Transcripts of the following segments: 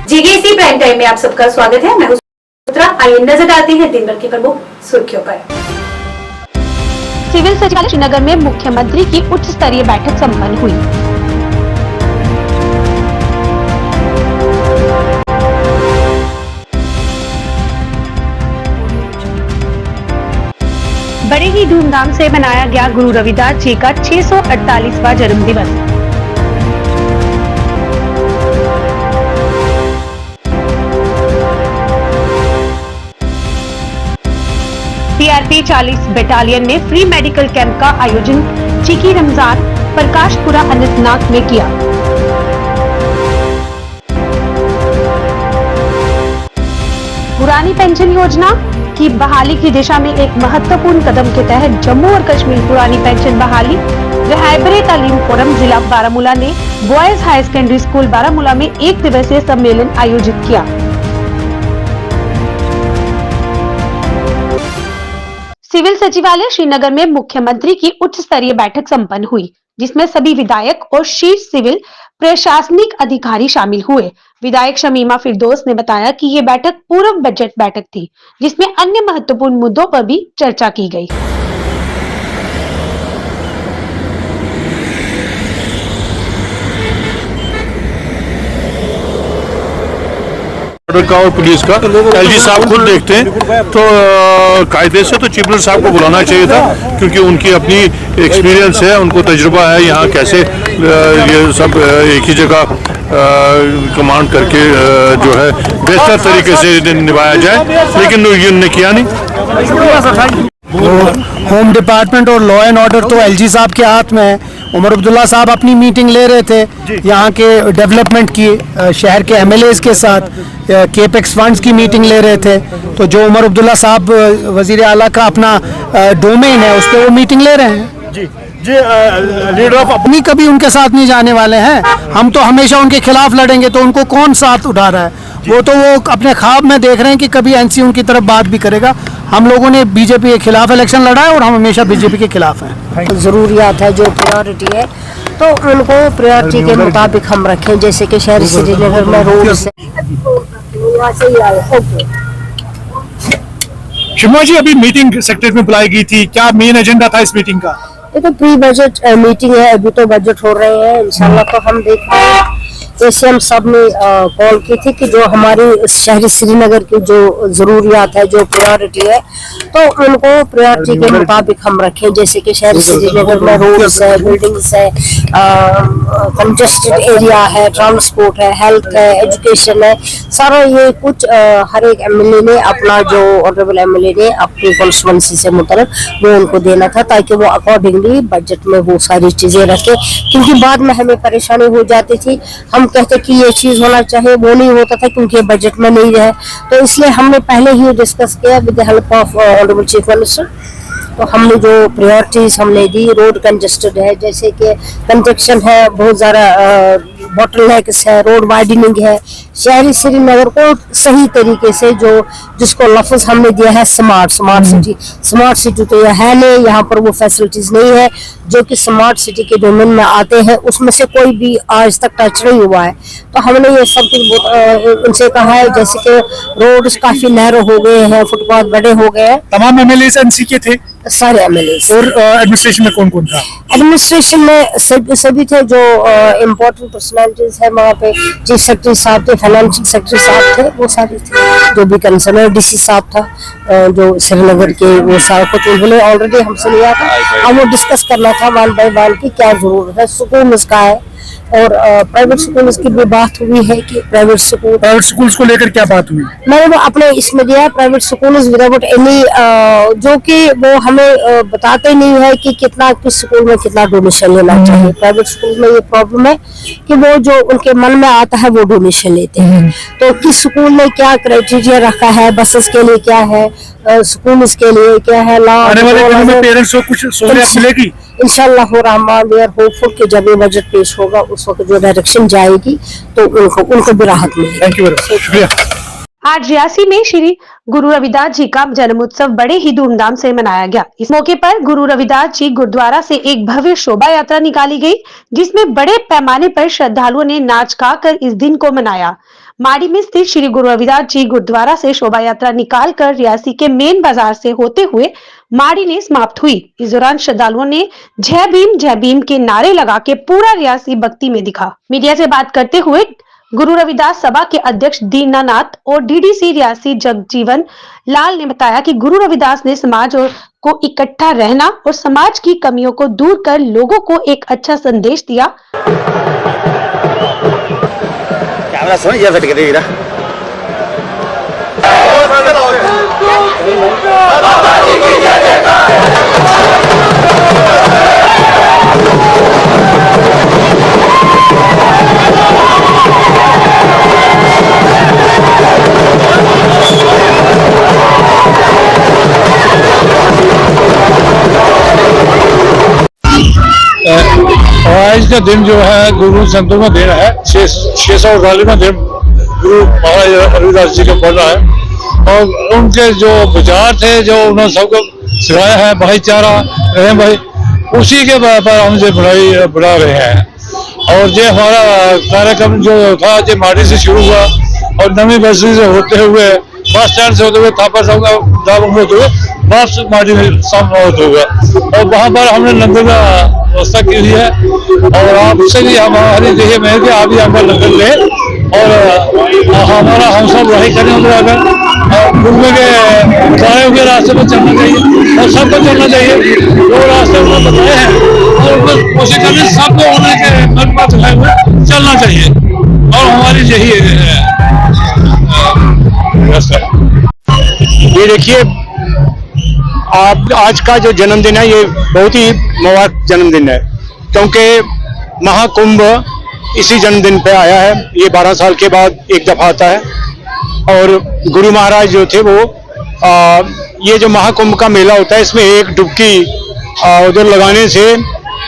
जीगीसी prime time में आप सबका स्वागत है। मैं हूं सुचित्रा। आइए नजर डालते हैं दिन भर की प्रमुख सुर्खियों पर। सिविल सचिवालय श्रीनगर में मुख्यमंत्री की उच्च स्तरीय बैठक संपन्न हुई। बड़े ही धूमधाम से मनाया गया गुरु रविदास जी का 648वां जन्म दिवस। सीआरपी 40 बटालियन ने फ्री मेडिकल कैंप का आयोजन चिकी रमजान प्रकाशपुरा अनंतनाग में किया। पुरानी पेंशन योजना की बहाली की दिशा में एक महत्वपूर्ण कदम के तहत जम्मू और कश्मीर पुरानी पेंशन बहाली रहबरे तालीम फोरम जिला बारामूला ने boys high secondary school Baramulla में 1 दिवसीय सम्मेलन आयोजित किया। सिविल सचिवालय श्रीनगर में मुख्यमंत्री की उच्च स्तरीय बैठक संपन्न हुई, जिसमें सभी विधायक और शीर्ष सिविल प्रशासनिक अधिकारी शामिल हुए। विधायक शमीमा फिरदौस ने बताया कि ये बैठक पूर्व बजट बैठक थी, जिसमें अन्य महत्वपूर्ण मुद्दों पर भी चर्चा की गई। का और पुलिस का एलजी साहब खुद देखते हैं, तो कायदे से तो चीफ मिनिस्टर साहब को बुलाना चाहिए था, क्योंकि उनकी अपनी एक्सपीरियंस है, उनको तजुर्बा है यहाँ कैसे ये सब एक ही जगह कमांड करके जो है बेहतर तरीके से निभाया जाए, लेकिन इन्होंने किया नहीं। होम डिपार्टमेंट और लॉ एंड ऑर्डर तो एलजी साहब के हाथ में है। उमर अब्दुल्ला साहब अपनी मीटिंग ले रहे थे यहाँ के डेवलपमेंट की, शहर के एमएलएज के साथ केपेक्स फंड्स की मीटिंग ले रहे थे। तो जो उमर अब्दुल्ला साहब वजीर आला का अपना डोमेन है, उस पर वो मीटिंग ले रहे हैं। जी लीडर ऑफ अपनी कभी उनके साथ नहीं जाने वाले हैं। हम तो हमेशा उनके खिलाफ लड़ेंगे, तो उनको कौन साथ उठा रहा है? वो तो वो अपने ख्वाब में देख रहे हैं कि कभी एनसी उनकी तरफ बात भी करेगा। हम लोगों ने बीजेपी के खिलाफ इलेक्शन लड़ा है और हम हमेशा बीजेपी के खिलाफ हैं। ज़रूरियात है जो प्रायोरिटी है, तो उनको प्रायोरिटी के मुताबिक हम रखें, जैसे कि शहरी श्रीनगर में रोड से। शिमा जी, अभी मीटिंग सेक्रेटरी में बुलाई गई थी, क्या मेन एजेंडा था इस मीटिंग का? ये तो प्री बजट मीटिंग है, अभी तो बजट हो रहे हैं। इंशाल्लाह तो हम देख रहे हैं, जैसे हम सब ने कॉल की थी कि जो हमारी शहरी श्रीनगर की जो ज़रूरियात है, जो प्रायोरिटी है, तो उनको प्रायोरिटी के मुताबिक हम रखें, जैसे कि शहरी श्रीनगर में रोड्स है, बिल्डिंग्स है, कंजेस्टेड एरिया है, ट्रांसपोर्ट है, हेल्थ है, एजुकेशन है, सारा ये कुछ हर एक एमएलए ने अपना, जो ऑनरेबल एमएलए ने अपनी कॉन्स्टिट्यूएंसी से मुतल्लिक वो उनको देना था, ताकि वो अकॉर्डिंगली बजट में वो सारी चीज़ें रखें। क्योंकि बाद में हमें परेशानी हो जाती थी, हम कहते कि ये चीज होना चाहिए, वो नहीं होता था क्योंकि बजट में नहीं है। तो इसलिए हमने पहले ही डिस्कस किया with the help of honourable chief minister. तो हमने जो प्रायोरिटीज हमने दी, रोड कंजेस्टेड है, जैसे कि कंस्ट्रक्शन है, बहुत ज़्यादा बॉटलनेक्स है, रोड वाइडनिंग है, शहरी श्रीनगर को सही तरीके से जो जिसको लफ्ज़ हमने दिया है स्मार्ट सिटी। स्मार्ट सिटी तो यह है नहीं, यहाँ पर वो फैसिलिटीज नहीं है जो कि स्मार्ट सिटी के डोमेन में आते हैं, उसमें से कोई भी आज तक टच नहीं हुआ है। तो हमने ये सब कुछ उनसे कहा है, जैसे कि रोड काफी नैरो हो गए हैं, फुटपाथ बड़े हो गए हैं। तमाम एमएलए एनसी के थे, सारे एमएलए। और एडमिनिस्ट्रेशन में कौन कौन था? एडमिनिस्ट्रेशन में सभी थे, जो इम्पोर्टेंट पर्सनालिटीज है वहाँ पे। चीफ सेक्रेटरी साहब थे, फाइनेंशियल सेक्रेटरी साहब थे, वो सारे थे। जो भी कंसर्न डीसी साहब था, जो श्रीनगर के, वो सारा कुछ उन्होंने ऑलरेडी हमसे लिया था। अब वो डिस्कस करना था वन बाय वन की क्या जरूरत है, सुकून इसका है। और प्राइवेट स्कूल की भी बात हुई है कि प्राइवेट स्कूल्स को लेकर क्या बात हुई? मैंने वो अपने इसमें दिया, प्राइवेट स्कूल विदाउट एनी, जो कि वो हमें बताते नहीं है कि कितना किस स्कूल में कितना डोनेशन लेना चाहिए। प्राइवेट स्कूल में ये प्रॉब्लम है कि वो जो उनके मन में आता है वो डोनेशन लेते हैं। तो किस स्कूल में क्या क्राइटेरिया रखा है, बसेस के लिए क्या है, स्कूल के लिए क्या है, आने वाले दिनों में पेरेंट्स को कुछ सहूलियत मिलेगी इंशाल्लाह रहमान। वी आर होपफुल कि जब ये बजट पेश होगा उस वक्त जो डायरेक्शन जाएगी तो उनको भी राहत मिलेगी। थैंक यू, शुक्रिया। आज रियासी में श्री गुरु रविदास जी का जन्मोत्सव बड़े ही धूमधाम से मनाया गया। इस मौके पर गुरु रविदास जी गुरुद्वारा से एक भव्य शोभा यात्रा निकाली गई, जिसमें बड़े पैमाने पर श्रद्धालुओं ने नाच गा कर इस दिन को मनाया। माड़ी में स्थित श्री गुरु रविदास जी गुरुद्वारा से शोभा यात्रा निकालकर रियासी के मेन बाजार से होते हुए माड़ी ने समाप्त हुई। इस दौरान श्रद्धालुओं ने जय भीम के नारे लगा के पूरा रियासी भक्ति में दिखा। मीडिया से बात करते हुए गुरु रविदास सभा के अध्यक्ष दीनानाथ और डीडीसी रियासी जगजीवन लाल ने बताया कि गुरु रविदास ने समाज को इकट्ठा रहना और समाज की कमियों को दूर कर लोगों को एक अच्छा संदेश दिया। कैमरा सुन ये फट गई ना। आज का दिन जो है गुरु संतों का दिन है। 648वां दिन गुरु महाराज रविदास जी का पड़ रहा है और उनके जो विचार थे, जो उन्होंने सबको सिखाया है भाईचारा रहे भाई, उसी के पर हम जो बढ़ा रहे हैं। और ये हमारा कार्यक्रम जो था जो माड़ी से शुरू हुआ और नवी बस्ती से होते हुए बस स्टैंड से होते हुए थापर होते हुए बस माड़ी में समाप्त होगा और वहाँ पर हमने लंगर का व्यवस्था की हुई है। और आपसे भी हमारी देखिए मैं कि आप भी हमारा लंगर लें और हमारा हम सब वही करें अगर गुरु के बताए हुए रास्ते पर चलना चाहिए और सबको चलना चाहिए जो रास्ते उन्होंने बताए हैं और कोशिश करनी सबको होने के मन बात हुए चलना चाहिए और हमारी यही व्यवस्था है। ये देखिए आप आज का जो जन्मदिन है ये बहुत ही मुबारक जन्मदिन है क्योंकि महाकुंभ इसी जन्मदिन पे आया है। ये 12 साल के बाद एक दफा आता है और गुरु महाराज जो थे वो ये जो महाकुंभ का मेला होता है इसमें एक डुबकी उधर लगाने से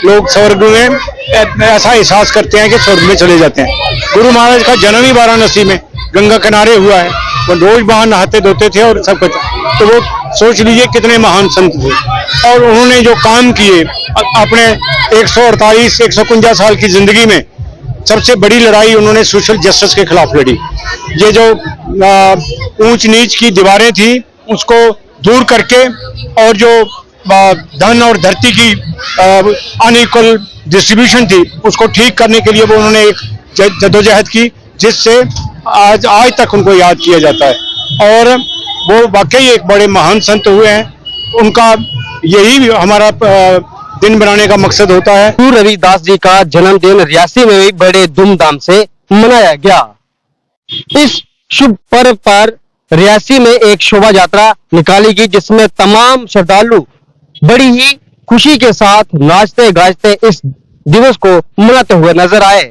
लोग स्वर्ग में ऐसा एहसास करते हैं कि स्वर्ग में चले जाते हैं। गुरु महाराज का जन्म ही वाराणसी में गंगा किनारे हुआ है। वो रोज वहां नहाते धोते थे और सब कुछ, तो वो सोच लीजिए कितने महान संत थे और उन्होंने जो काम किए अपने 148-149 साल की जिंदगी में सबसे बड़ी लड़ाई उन्होंने सोशल जस्टिस के खिलाफ लड़ी। ये जो ऊंच नीच की दीवारें थी उसको दूर करके और जो धन और धरती की अनइक्वल डिस्ट्रीब्यूशन थी उसको ठीक करने के लिए वो उन्होंने एक जद्दोजहद की जिससे आज तक उनको याद किया जाता है और वो वाकई एक बड़े महान संत हुए हैं। उनका यही हमारा दिन बनाने का मकसद होता है। गुरु रविदास जी का जन्मदिन रियासी में भी बड़े धूमधाम से मनाया गया। इस शुभ पर्व पर रियासी में एक शोभा यात्रा निकाली गई जिसमें तमाम श्रद्धालु बड़ी ही खुशी के साथ नाचते गाजते इस दिवस को मनाते हुए नजर आए,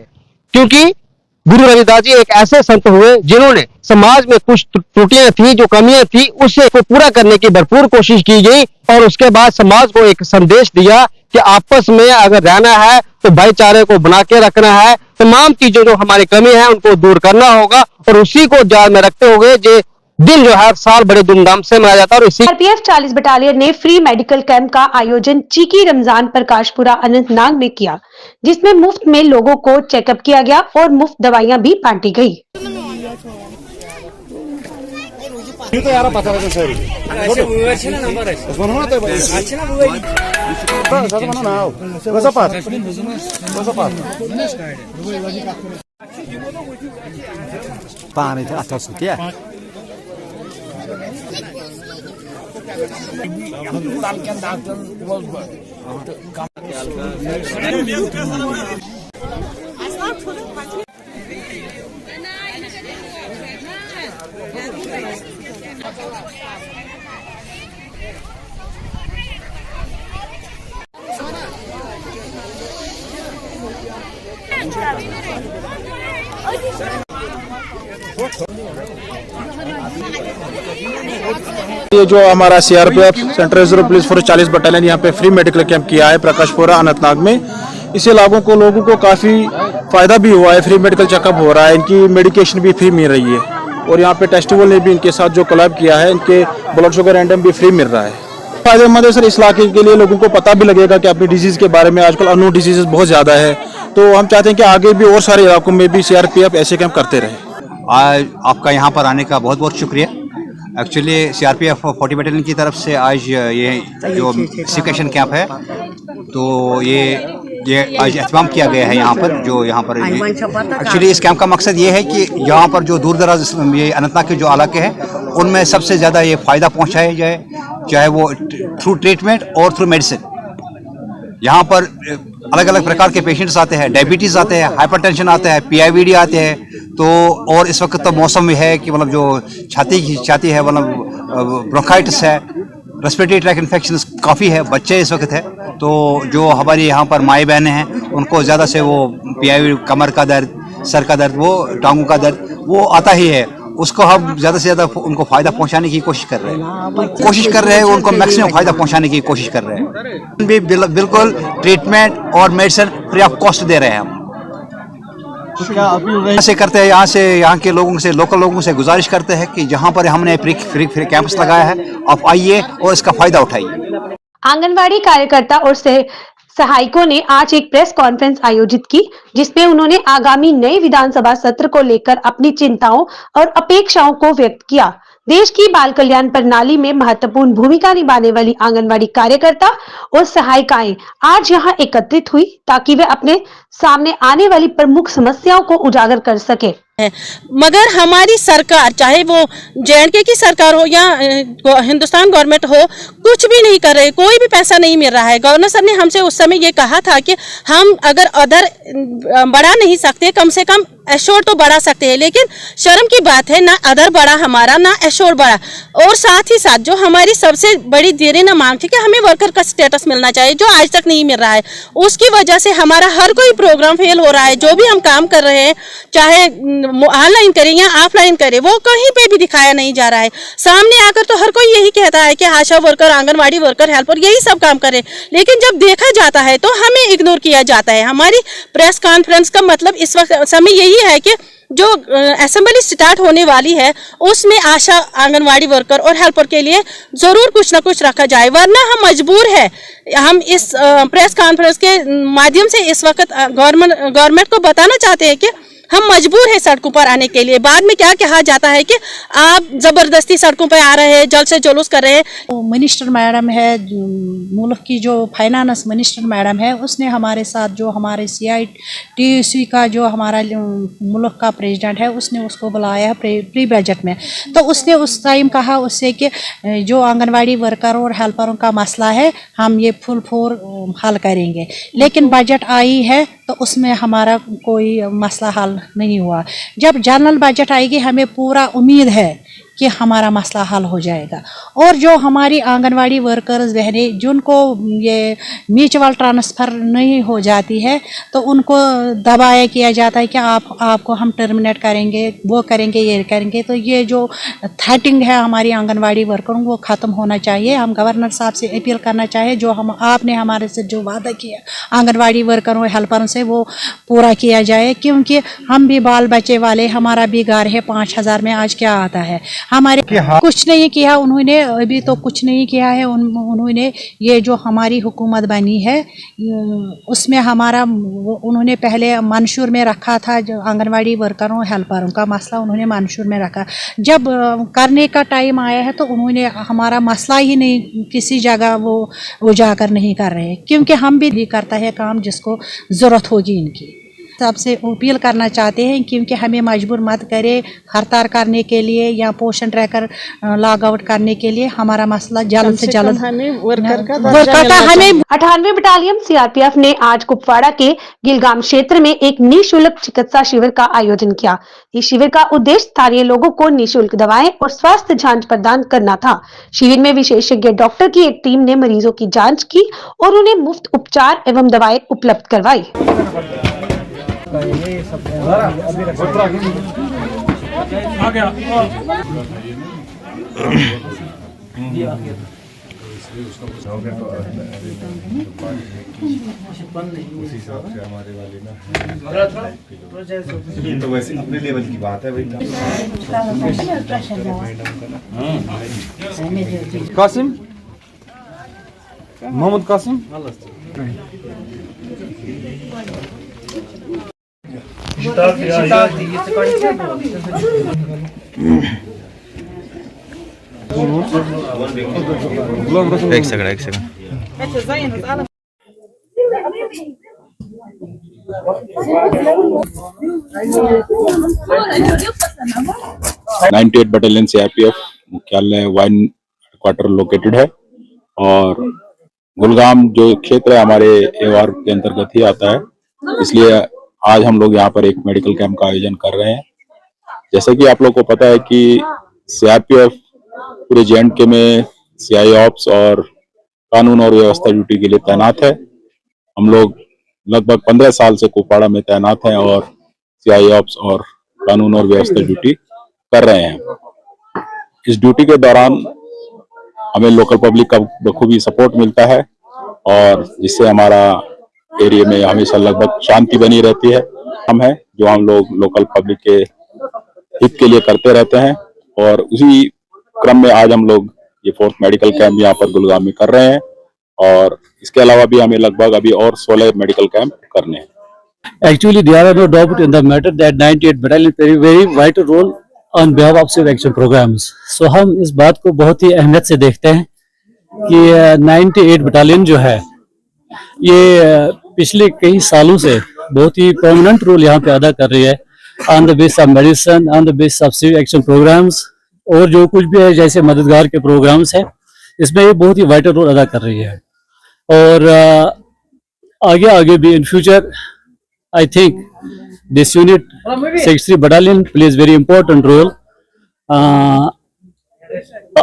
क्योंकि गुरु रविदास जी एक ऐसे संत हुए जिन्होंने समाज में कुछ त्रुटियां थी, जो कमियां थी, उसे को पूरा करने की भरपूर कोशिश की गई और उसके बाद समाज को एक संदेश दिया कि आपस में अगर रहना है तो भाईचारे को बना के रखना है, तमाम चीजों जो हमारी कमी है उनको दूर करना होगा और उसी को ध्यान में रखते हुए जो दिन जो हर साल बड़े धूमधाम से मनाया जाता है। और इसी सीआरपीएफ 40 बटालियन ने फ्री मेडिकल कैंप का आयोजन चीकी रमजान प्रकाशपुरा अनंतनाग में किया, जिसमें मुफ्त में लोगों को चेकअप किया गया और मुफ्त दवाइयां भी बांटी गई। ये जो हमारा CRPF central reserve police force 40 battalion यहाँ पे फ्री मेडिकल कैंप किया है प्रकाशपुरा अनंतनाग में। इससे लोगों को काफ़ी फ़ायदा भी हुआ है। फ्री मेडिकल चेकअप हो रहा है, इनकी मेडिकेशन भी फ्री मिल रही है और यहाँ पे टेस्टिवल ने भी इनके साथ जो कोलैब किया है, इनके ब्लड शुगर रैंडम भी फ्री मिल रहा है। फायदेमंद है सर, इस इलाके के लिए लोगों को पता भी लगेगा कि अपनी डिजीज़ के बारे में। आजकल अननोन डिजीज़ बहुत ज़्यादा है, तो हम चाहते हैं कि आगे भी और सारे इलाकों में भी सीआरपीएफ ऐसे कैंप करते रहे। आज आपका यहाँ पर आने का बहुत बहुत शुक्रिया। एक्चुअली CRPF 40 बटालियन की तरफ से आज ये जो सिक्वेशन कैंप है तो ये आज एहतमाम किया गया है यहाँ पर। जो यहाँ पर एक्चुअली इस कैंप का मकसद ये है कि यहाँ पर जो दूर दराज ये अनंतनाग के जो इलाके हैं उनमें सबसे ज़्यादा ये फ़ायदा पहुँचाया जाए, चाहे वो थ्रू ट्रीटमेंट और थ्रू मेडिसिन। यहाँ पर अलग अलग प्रकार के पेशेंट्स आते हैं, डायबिटीज़ आते हैं, हाइपरटेंशन आते हैं, PIVD आते हैं। तो और इस वक्त तो मौसम में है कि मतलब जो छाती है, मतलब ब्रोंकाइटिस है, रेस्पिरेटरी ट्रैक इन्फेक्शन काफ़ी है, बच्चे इस वक्त है। तो जो हमारी यहाँ पर माएँ बहनें हैं उनको ज़्यादा से वो PIVD, कमर का दर्द, सर का दर्द, वो टांगों का दर्द वो आता ही है। उसको हम ज़्यादा से ज़्यादा उनको फ़ायदा पहुंचाने की कोशिश कर रहे हैं, उनको मैक्सिमम फ़ायदा पहुंचाने की कोशिश कर रहे हैं। भी बिल्कुल ट्रीटमेंट और मेडिसिन फ्री ऑफ कॉस्ट दे रहे हैं हम। ऐसे करते हैं, यहाँ के लोगों से, लोकल लोगों से गुजारिश करते हैं कि जहाँ पर हमने फ्री कैंप्स लगाया है आप आइए और इसका फ़ायदा उठाइए। आंगनवाड़ी कार्यकर्ता और सहायकों ने आज एक प्रेस कॉन्फ्रेंस आयोजित की, जिसमें उन्होंने आगामी नए विधानसभा सत्र को लेकर अपनी चिंताओं और अपेक्षाओं को व्यक्त किया। देश की बाल कल्याण प्रणाली में महत्वपूर्ण भूमिका निभाने वाली आंगनवाड़ी कार्यकर्ता और सहायिकाएं आज यहां एकत्रित हुई ताकि वे अपने सामने आने वाली प्रमुख समस्याओं को उजागर कर सके। मगर हमारी सरकार, चाहे वो JNK की सरकार हो या हिंदुस्तान गवर्नमेंट हो, कुछ भी नहीं कर रहे, कोई भी पैसा नहीं मिल रहा है। गवर्नर सर ने हमसे उस समय ये कहा था कि हम अगर अदर बढ़ा नहीं सकते, कम से कम एश्योर तो बढ़ा सकते हैं, लेकिन शर्म की बात है, ना अदर बढ़ा हमारा, ना एश्योर बढ़ा। और साथ ही साथ जो हमारी सबसे बड़ी देरी ना मांग थी कि हमें वर्कर का स्टेटस मिलना चाहिए, जो आज तक नहीं मिल रहा है। उसकी वजह से हमारा हर कोई प्रोग्राम फेल हो रहा है। जो भी हम काम कर रहे हैं, चाहे ऑनलाइन करें या ऑफलाइन करें, वो कहीं पे भी दिखाया नहीं जा रहा है। सामने आकर तो हर कोई यही कहता है कि आशा वर्कर, आंगनवाड़ी वर्कर, हेल्पर यही सब काम करें, लेकिन जब देखा जाता है तो हमें इग्नोर किया जाता है। हमारी प्रेस कॉन्फ्रेंस का मतलब इस वक्त समय यही है कि जो असेंबली स्टार्ट होने वाली है उसमें आशा, आंगनवाड़ी वर्कर और हेल्पर के लिए जरूर कुछ ना कुछ रखा जाए, वरना हम मजबूर है। हम इस प्रेस कॉन्फ्रेंस के माध्यम से इस वक्त गवर्नमेंट को बताना चाहते हैं कि हम मजबूर हैं सड़कों पर आने के लिए। बाद में क्या कहा जाता है कि आप जबरदस्ती सड़कों पर आ रहे हैं, जल्द से जुलूस कर रहे हैं। मिनिस्टर मैडम है, मुल्क की जो फाइनेंस मिनिस्टर मैडम है, उसने हमारे साथ जो हमारे CITUC का जो हमारा मुल्क का प्रेसिडेंट है, उसने उसको बुलाया प्री बजट में। तो उसने उस टाइम कहा उससे कि जो आंगनवाड़ी वर्कर और हेल्परों का मसला है हम ये फुल हल करेंगे, लेकिन बजट आई है तो उसमें हमारा कोई मसला हल नहीं हुआ। जब जनरल बजट आएगी हमें पूरा उम्मीद है कि हमारा मसला हल हो जाएगा। और जो हमारी आंगनवाड़ी वर्कर्स बहनें जिनको ये म्यूचुअल ट्रांसफ़र नहीं हो जाती है तो उनको दबाया किया जाता है कि आपको हम टर्मिनेट करेंगे, वो करेंगे, ये करेंगे। तो ये जो थ्रेटिंग है हमारी आंगनवाड़ी वर्करों वो ख़त्म होना चाहिए। हम गवर्नर साहब से अपील करना चाहिए, जो आपने हमारे से जो वादा किया आंगनवाड़ी वर्करों हेल्परों से वो पूरा किया जाए, क्योंकि हम भी बाल बच्चे वाले, हमारा भी घर है। 5,000 में आज क्या आता है? हमारे कुछ नहीं किया उन्होंने, अभी तो कुछ नहीं किया है उन्होंने। ये जो हमारी हुकूमत बनी है उसमें हमारा उन्होंने पहले मंशूर में रखा था, जो आंगनवाड़ी वर्करों हेल्परों का मसला उन्होंने मंशूर में रखा। जब करने का टाइम आया है तो उन्होंने हमारा मसला ही नहीं किसी जगह वो उजागर नहीं कर रहे, क्योंकि हम भी करता है काम जिसको ज़रूरत होगी इनकी। सबसे अपील करना चाहते हैं क्योंकि हमें मजबूर मत करे हड़ताल करने के लिए या पोषण ट्रैकर लॉग आउट करने के लिए। हमारा मसला जल्द से जल्द वर्कर का हमें 98 बटालियन CRPF ने आज कुपवाड़ा के गिलगाम क्षेत्र में एक निःशुल्क चिकित्सा शिविर का आयोजन किया। इस शिविर का उद्देश्य स्थानीय लोगों को निःशुल्क दवाएं और स्वास्थ्य जांच प्रदान करना था। शिविर में विशेषज्ञ डॉक्टर की एक टीम ने मरीजों की जांच की और उन्हें मुफ्त उपचार एवं दवाएं उपलब्ध करवाई। आ गया ये तो वैसे अपने लेवल की बात है भाई। कासिम, मोहम्मद कासिम। एक सेकंड 98 बटालियन सीआरपीएफ मुख्यालय वाइन क्वार्टर लोकेटेड है और गुलगाम जो क्षेत्र है हमारे एवार के अंतर्गत ही आता है, इसलिए आज हम लोग यहाँ पर एक मेडिकल कैंप का आयोजन कर रहे हैं। जैसे कि आप लोग को पता है कि सीआरपीएफ पूरे जे&के में सीआई ऑप्स और कानून और व्यवस्था ड्यूटी के लिए तैनात है। हम लोग लगभग 15 साल से कुपवाड़ा में तैनात हैं और सीआई ऑप्स और कानून और व्यवस्था ड्यूटी कर रहे हैं। इस ड्यूटी के दौरान हमें लोकल पब्लिक का बखूबी सपोर्ट मिलता है और जिससे हमारा एरिया में हमेशा लगभग शांति बनी रहती है। हम लोग लोकल पब्लिक के हित के लिए करते रहते हैं और उसी क्रम में आज हम लोग ये 4th मेडिकल कैंप यहाँ पर गुलगाम में कर रहे हैं और इसके अलावा भी हमें लगभग अभी और 16 मेडिकल कैंप करने हैं। Actually, there are no doubt in the matter that 98 battalion play very vital role on behalf of civil action programs. So हम इस बात को बहुत ही अहमियत से देखते हैं कि 98 बटालियन जो है ये पिछले कई सालों से बहुत ही प्रोमिनेंट रोल यहाँ पे अदा कर रही है on the base of medicine, on the base of civil action programs और जो कुछ भी है जैसे मददगार के प्रोग्राम्स हैं, इसमें ये बहुत ही वाइटल रोल अदा कर रही है। और आगे भी in future I think this unit 63 battalion plays very important role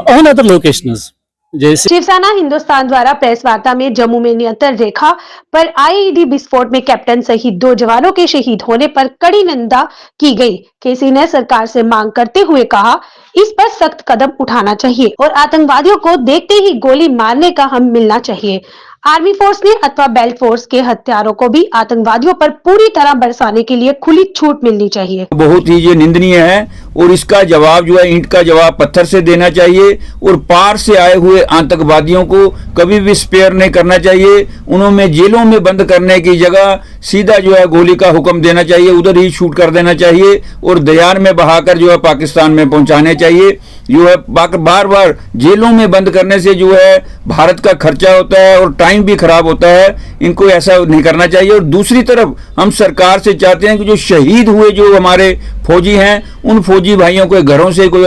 on other locations. जैसे शिवसेना हिंदुस्तान द्वारा प्रेस वार्ता में जम्मू में नियंत्रण रेखा पर आईईडी विस्फोट में कैप्टन सहित 2 जवानों के शहीद होने पर कड़ी निंदा की गई। केसी ने सरकार से मांग करते हुए कहा इस पर सख्त कदम उठाना चाहिए और आतंकवादियों को देखते ही गोली मारने का हम मिलना चाहिए। आर्मी फोर्स ने अथवा बेल्ट फोर्स के हथियारों को भी आतंकवादियों पर पूरी तरह बरसाने के लिए खुली छूट मिलनी चाहिए। बहुत ही ये निंदनीय है और इसका जवाब जो है ईंट का जवाब पत्थर से देना चाहिए और पार से आए हुए आतंकवादियों को कभी भी स्पेयर नहीं करना चाहिए। उन्होंने जेलों में बंद करने की जगह सीधा जो है गोली का हुक्म देना चाहिए, उधर ही शूट कर देना चाहिए और दरिया में बहाकर जो है पाकिस्तान में पहुंचाने चाहिए। जो है बार बार जेलों में बंद करने से जो है भारत का खर्चा होता है और टाइम भी खराब होता है। इनको ऐसा नहीं करना चाहिए। और दूसरी तरफ हम सरकार से चाहते हैं कि जो शहीद हुए जो हमारे फौजी हैं उन फौजी भाइयों के घरों से कोई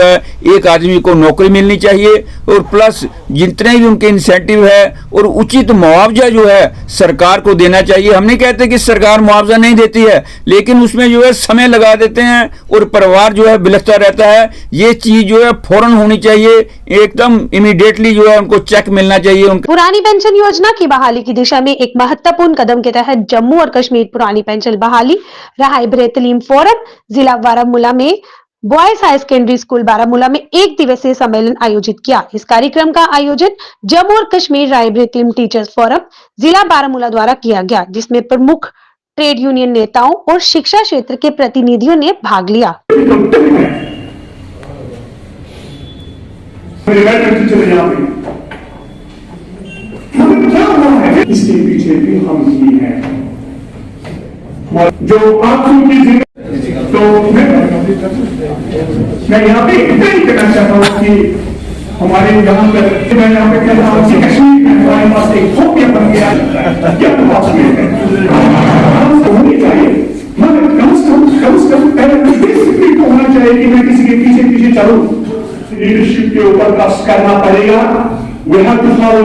एक आदमी को नौकरी मिलनी चाहिए और प्लस जितने भी उनके इंसेंटिव है और उचित मुआवजा जो है सरकार को देना चाहिए। हम नहीं कहते कि सरकार मुआवजा नहीं देती है, लेकिन उसमें जो है समय लगा देते हैं और परिवार जो है बिलखता रहता है। ये चीज जो है फौरन होनी चाहिए, एकदम इमीडिएटली जो है उनको चेक मिलना चाहिए। पुरानी पेंशन योजना की बहाली की दिशा में एक महत्वपूर्ण कदम के तहत जम्मू और कश्मीर पुरानी पेंशन बहाली राहबर तलीम फोरम जिला बारामूला में boys high secondary school Baramulla में 1 दिवसीय सम्मेलन आयोजित किया। इस कार्यक्रम का आयोजन जम्मू और कश्मीर राहबर तलीम टीचर्स फोरम जिला बारामूला द्वारा किया गया, जिसमें प्रमुख ट्रेड यूनियन नेताओं और शिक्षा क्षेत्र के प्रतिनिधियों ने भाग लिया। इसके पीछे भी हम ही हैं जो आपकी तो मैं यहाँ पे इतना ही कहना चाहता हूँ कि हमारे यहाँ पर मैं यहाँ पे कहता हूँ कि कश्मीर में हमारे पास एक फोबिया बन गया क्या बात होनी चाहिए, मगर कम से कम पहले बेसिकली तो होना चाहिए कि मैं किसी के पीछे चलूं। लीडरशिप के ऊपर कष्ट करना पड़ेगा। We have to follow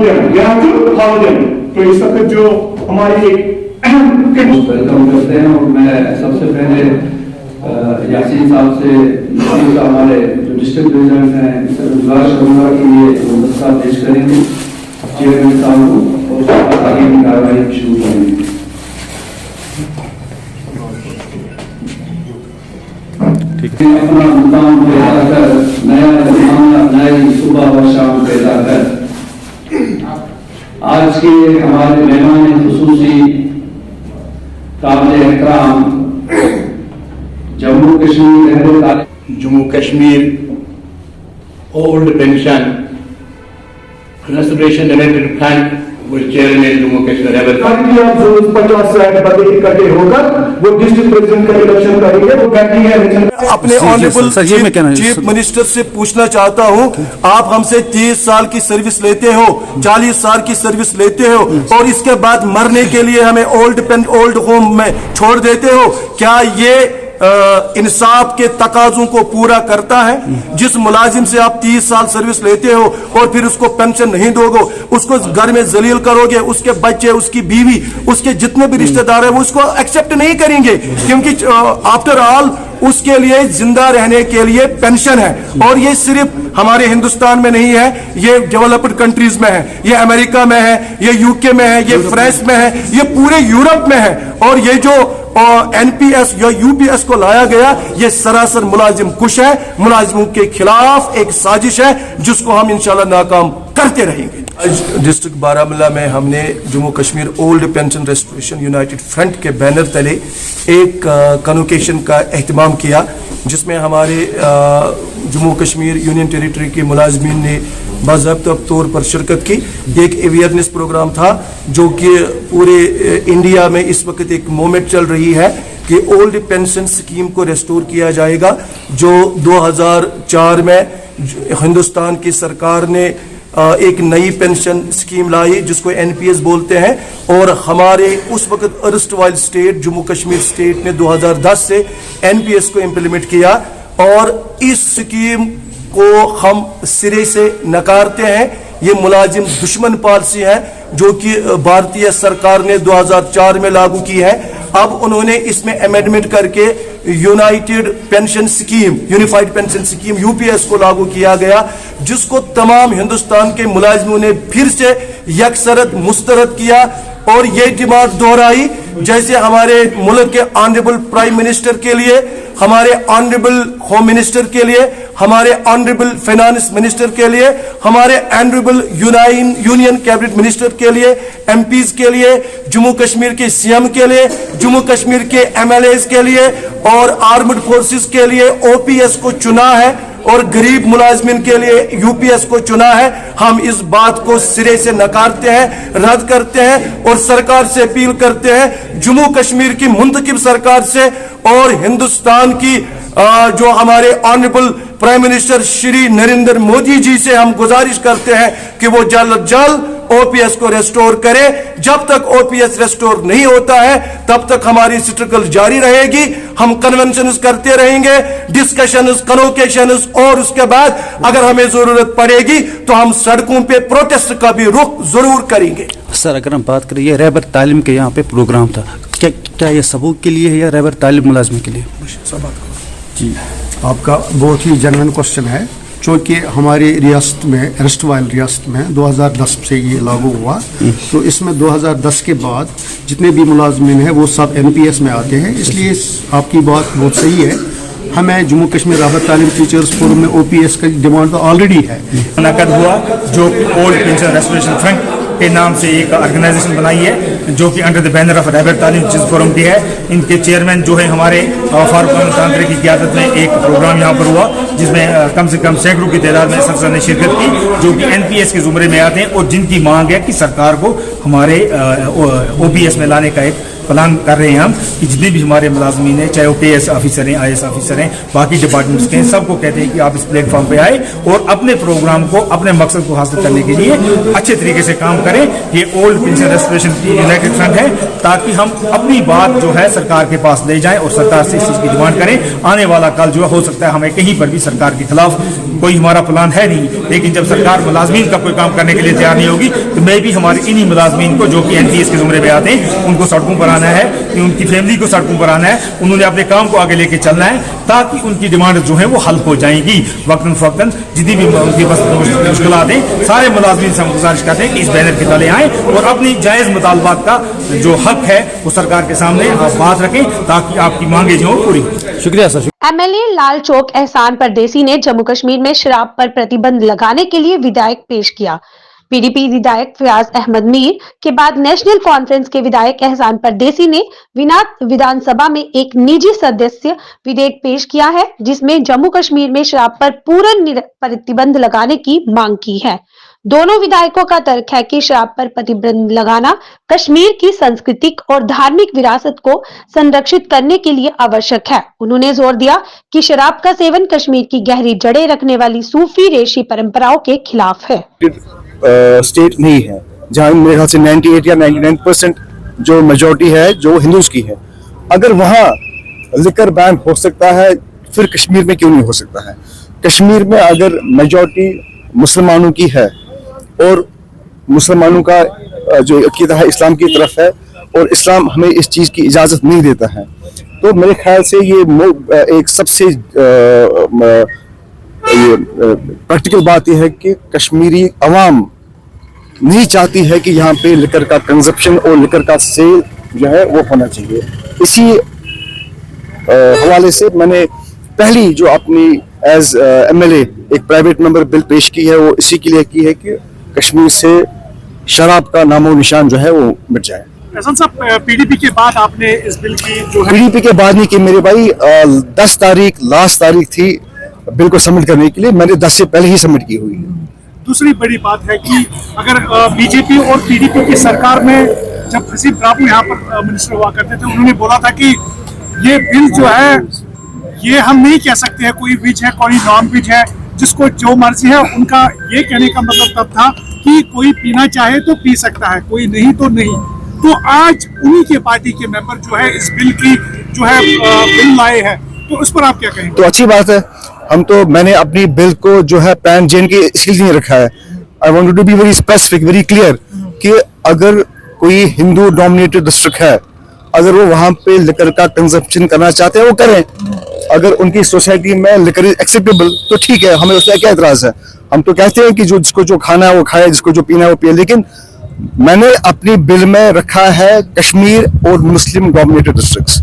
them. तो इस वक्त जो हमारी एक अहम वेलकम करते हैं और मैं सबसे पहले यासीन साहब से हमारे जो डिस्ट्रिक्ट प्रेसिडेंट हैं गुजारिश करूंगा कि ये गुलदस्ता पेश करेंगे चेयरमैन साहब को और उसके बाद आगे की कार्रवाई शुरू करेंगे। अपना मुकाम पैदा कर नया जमाना नई सुबह व शाम पैदा कर। आज के हमारे मेहमान खुसूसी काबिल एहतराम Jammu Kashmir old pension consideration related fund was chairman Jammu Kashmir Rebel. आप जो 50-60 बंदे इकट्ठे होकर वो डिस्ट्रिक्ट प्रेसिडेंट का इलेक्शन करेंगे, वो बैठिंग है। अपने ऑनरेबल चीफ मिनिस्टर से पूछना चाहता हूं, आप हमसे 30 साल की सर्विस लेते हो, 40 साल की सर्विस लेते हो और इसके बाद मरने के लिए हमें ओल्ड होम में छोड़ देते हो। क्या ये इंसाफ के तकाजों को पूरा करता है? जिस मुलाजिम से आप 30 साल सर्विस लेते हो और फिर उसको पेंशन नहीं दोगे, उसको घर में जलील करोगे, उसके बच्चे, उसकी बीवी, उसके जितने भी रिश्तेदार हैं वो उसको एक्सेप्ट नहीं करेंगे, क्योंकि आफ्टर ऑल उसके लिए जिंदा रहने के लिए पेंशन है। और ये सिर्फ हमारे हिंदुस्तान में नहीं है, ये डेवलप्ड कंट्रीज में है, ये अमेरिका में है, ये यूके में है, ये फ्रांस में है, ये पूरे यूरोप में है। और ये जो एनपीएस या यूपीएस को लाया गया, ये सरासर मुलाजिम कुश है, मुलाजिमों के खिलाफ एक साजिश है जिसको हम इंशाल्लाह नाकाम करते रहेंगे। आज डिस्ट्रिक्ट बारामूला में हमने Jammu Kashmir old pension restoration United front के बैनर तले एक कन्वोकेशन का एहतमाम किया, जिसमें हमारे जम्मू कश्मीर यूनियन टेरिटरी के मुलाजमीन ने बाज़ाब्ता तौर पर शिरकत की। एक अवेयरनेस प्रोग्राम था जो कि पूरे इंडिया में इस वक्त एक मूवमेंट चल रही है कि ओल्ड पेंशन स्कीम को रेस्टोर किया जाएगा, जो 2004 में हिंदुस्तान की सरकार ने एक नई पेंशन स्कीम लाई जिसको एनपीएस बोलते हैं। और हमारे उस वक्त erstwhile state Jammu Kashmir state ने 2010 से एनपीएस को इम्प्लीमेंट किया और इस स्कीम को हम सिरे से नकारते हैं। ये मुलाजिम दुश्मन पॉलिसी है जो कि भारतीय सरकार ने 2004 में लागू की है। अब उन्होंने इसमें अमेंडमेंट करके United pension scheme, unified pension scheme UPS को लागू किया गया, जिसको तमाम हिंदुस्तान के मुलाजिमों ने फिर से यकसरत मुस्तरद किया और ये डिमांड दोहराई जैसे हमारे मुल्क के ऑनरेबल प्राइम मिनिस्टर के लिए, हमारे ऑनरेबल होम मिनिस्टर के लिए, हमारे ऑनरेबल फाइनेंस मिनिस्टर के लिए, हमारे ऑनरेबल यूनियन कैबिनेट मिनिस्टर के लिए, एमपीज के लिए, जम्मू कश्मीर के सीएम के लिए, जम्मू कश्मीर के एमएलएस के लिए और आर्म्ड फोर्सेस के लिए ओपीएस को चुना है और गरीब मुलाजमिन के लिए यूपीएस को चुना है। हम इस बात को सिरे से नकारते हैं, रद्द करते हैं और सरकार से अपील करते हैं, जम्मू कश्मीर की मुंतखब सरकार से और हिंदुस्तान की जो हमारे honourable prime minister Shri Narendra Modi ji से हम गुजारिश करते हैं कि वो जल्द जल्द ओपीएस को रेस्टोर करे। जब तक ओपीएस रेस्टोर नहीं होता है तब तक हमारी स्ट्रगल जारी रहेगी। हम कन्वेंशंस करते रहेंगे, डिस्कशंस, कन्वोकेशंस और उसके बाद अगर हमें जरूरत पड़ेगी तो हम सड़कों पे प्रोटेस्ट का भी रुख जरूर करेंगे। सर, अगर हम बात करें, रहबर तालीम के यहाँ पे प्रोग्राम था, क्या ये सबूत के लिए है या रहबर तालीम मुलाजमी के लिए? जी, आपका बहुत ही जेन्युइन क्वेश्चन है, चूँकि हमारी रियासत में, अर्स्टवाइल रियासत में 2010 से ये लागू हुआ, तो इसमें 2010 के बाद जितने भी मुलाजमीन हैं वो सब एनपीएस में आते हैं। इसलिए आपकी बात बहुत सही है, हमें जम्मू कश्मीर रहबर तालीम टीचर्स फोरम में ओपीएस का डिमांड तो ऑलरेडी है। मुनाकद हुआ जो ओल्ड पेंशन रेस्टोरेशन फ्रंट के नाम से एक ऑर्गेनाइजेशन बनाई है जो कि अंडर द बैनर ऑफ रहबर तालीम टीचर्स फोरम की है। इनके चेयरमैन जो है हमारे फारूक अहमद तांत्रे की क़यादत में एक प्रोग्राम यहाँ पर हुआ जिसमें कम से कम सैकड़ों की तादाद में शख्स ने शिरकत की जो कि एनपीएस के जुमरे में आते हैं और जिनकी मांग है कि सरकार को हमारे ओपीएस में लाने का एक प्लान कर रहे हैं हम कि जितने भी हमारे मुलाजमीन हैं, चाहे वो पीएस ऑफिसर हैं, आईएएस ऑफिसर हैं, बाकी डिपार्टमेंट्स के हैं, सबको कहते हैं कि आप इस प्लेटफॉर्म पे आए और अपने प्रोग्राम को, अपने मकसद को हासिल करने के लिए अच्छे तरीके से काम करें। ये old pension restoration United front है ताकि हम अपनी बात जो है सरकार के पास ले जाएं और सरकार से इस चीज़ की डिमांड करें। आने वाला कल जो हो सकता है हमें कहीं पर भी सरकार के खिलाफ कोई हमारा प्लान है नहीं, लेकिन जब सरकार मुलाजमीन का कोई काम करने के लिए तैयार नहीं होगी तो मैं भी हमारे इन्हीं मुलाजमीन को जो कि एनपीएस के जुमरे में आते हैं उनको सड़कों पर आना है, उनकी फैमिली को सड़कों पर आना है, उन्होंने अपने काम को आगे लेके चलना है ताकि उनकी डिमांड जो है वो हल हो जाएगी। वक्तन फवक्तन जितनी भी उनकी मुश्किलात हैं, सारे मुलाजमीन से हम गुजारिश करते हैं कि इस बैनर के तले आएँ और अपनी जायज़ मुतालबात का जो हक है वो सरकार के सामने आप बात रखें ताकि आपकी मांगे जो पूरी। शुक्रिया सर। एमएलए लाल चौक एहसान परदेसी ने जम्मू कश्मीर में शराब पर प्रतिबंध लगाने के लिए विधेयक पेश किया। पीडीपी विधायक फयाज अहमद मीर के बाद नेशनल कॉन्फ्रेंस के विधायक एहसान परदेसी ने विधानसभा में एक निजी सदस्य विधेयक पेश किया है जिसमें जम्मू कश्मीर में शराब पर पूर्ण प्रतिबंध लगाने की मांग की है। दोनों विधायकों का तर्क है कि शराब पर प्रतिबंध लगाना कश्मीर की सांस्कृतिक और धार्मिक विरासत को संरक्षित करने के लिए आवश्यक है। उन्होंने जोर दिया कि शराब का सेवन कश्मीर की गहरी जड़ें रखने वाली सूफी रेशी परंपराओं के खिलाफ है। स्टेट नहीं है जहाँ मेरे ख्याल से 98 या 99% जो मेजोरिटी है जो हिंदूज की है। अगर वहाँ लिकर बैन हो सकता है, फिर कश्मीर में क्यों नहीं हो सकता है? कश्मीर में अगर मेजोरिटी मुसलमानों की है और मुसलमानों का जो अकीदा है इस्लाम की तरफ है और इस्लाम हमें इस चीज़ की इजाज़त नहीं देता है, तो मेरे ख्याल से ये एक सबसे प्रैक्टिकल बात यह है कि कश्मीरी अवाम नहीं चाहती है कि यहाँ पे लिकर का कंजप्शन और लिकर का सेल जो है वो होना चाहिए। इसी हवाले से मैंने पहली जो अपनी एज एमएलए एक प्राइवेट मेंबर बिल पेश की है, वो इसी के लिए की है कि कश्मीर से शराब का नामो निशान जो है वो मिट जाए। एहसान साहब, पीडीपी के बाद आपने इस बिल की जो है पीडीपी के बाद नहीं कि मेरे भाई 10 तारीख लास्ट तारीख थी बिल को सबमिट करने के लिए, मैंने 10 से पहले ही सबमिट की हुई है। दूसरी बड़ी बात है कि अगर बीजेपी और पीडीपी की सरकार में जब हसीब ड्राबू यहाँ पर मिनिस्टर हुआ करते थे, उन्होंने बोला था कि ये बिल जो है ये हम नहीं कह सकते हैं कोई विज है कोई नॉन विज है, जिसको जो मर्जी है। उनका ये कहने का मतलब तब था कि कोई पीना चाहे तो पी सकता है, कोई नहीं तो नहीं। तो आज उन्हीं के पार्टी के मेंबर जो है इस बिल की जो है बिल लाए हैं, तो उस पर आप क्या कहेंगे? तो अच्छी बात है। मैंने अपनी बिल को जो है पैन जेन के इसलिए नहीं रखा है। I wanted to be very specific, very clear कि अगर कोई हिंदू डोमिनेटेड डिस्ट्रिक्ट है, अगर वो वहाँ पे लिकर का कंजप्शन करना चाहते हैं वो करें। अगर उनकी सोसाइटी में लिकर एक्सेप्टेबल तो ठीक है, हमें उसका क्या एतराज है। हम तो कहते हैं कि जिसको जो खाना है वो खाए, जिसको जो पीना है वो पिए। लेकिन मैंने अपनी बिल में रखा है कश्मीर और मुस्लिम डोमिनेटेड डिस्ट्रिक्ट्स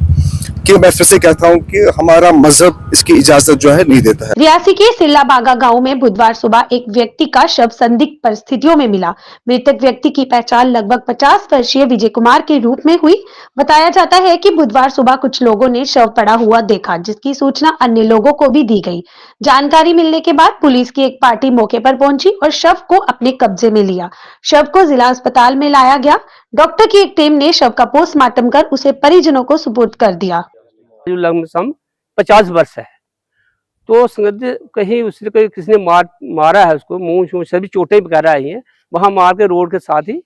कि मैं फिर से कहता हूं कि हमारा मजहब इसकी इजाजत जो है नहीं देता है। रियासी के सिल्ला बागा गांव में बुधवार सुबह एक व्यक्ति का शव संदिग्ध परिस्थितियों में मिला। मृतक व्यक्ति की पहचान लगभग 50 वर्षीय विजय कुमार के रूप में हुई। बताया जाता है कि बुधवार सुबह कुछ लोगों ने शव पड़ा हुआ देखा, जिसकी सूचना अन्य लोगों को भी दी गई। जानकारी मिलने के बाद पुलिस की एक पार्टी मौके पर पहुंची और शव को अपने कब्जे में लिया। शव को जिला अस्पताल में लाया गया। डॉक्टर की एक टीम ने शव का पोस्टमार्टम कर उसे परिजनों को सुपुर्द कर दिया। लगभग 50 वर्ष है, तो कहीं उसने किसी ने मारा है उसको, मुंह शूं सभी चोटें वगैरह आई हैं, वहां मार के रोड के साथ ही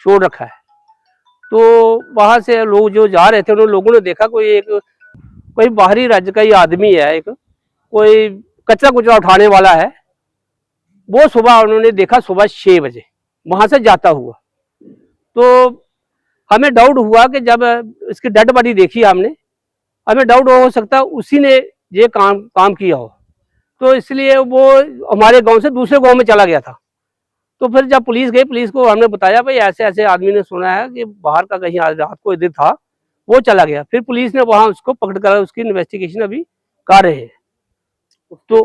छोड़ रखा है। तो वहां से लोग जो जा रहे थे उन लोगों ने देखा कोई बाहरी राज्य का ही आदमी है, एक कोई कचरा कुचरा उठाने वाला है। वो सुबह उन्होंने देखा सुबह 6 बजे वहां से जाता हुआ। तो हमें डाउट हुआ कि जब इसकी डेड बॉडी देखी हमने, हमें डाउट हो सकता है उसी ने ये काम किया हो, तो इसलिए वो हमारे गांव से दूसरे गांव में चला गया था। तो फिर जब पुलिस गई, पुलिस को हमने बताया भाई ऐसे ऐसे आदमी ने सुना है कि बाहर का कहीं रात को इधर था, वो चला गया। फिर पुलिस ने वहां उसको पकड़ कर उसकी इन्वेस्टिगेशन अभी कर रहे हैं। तो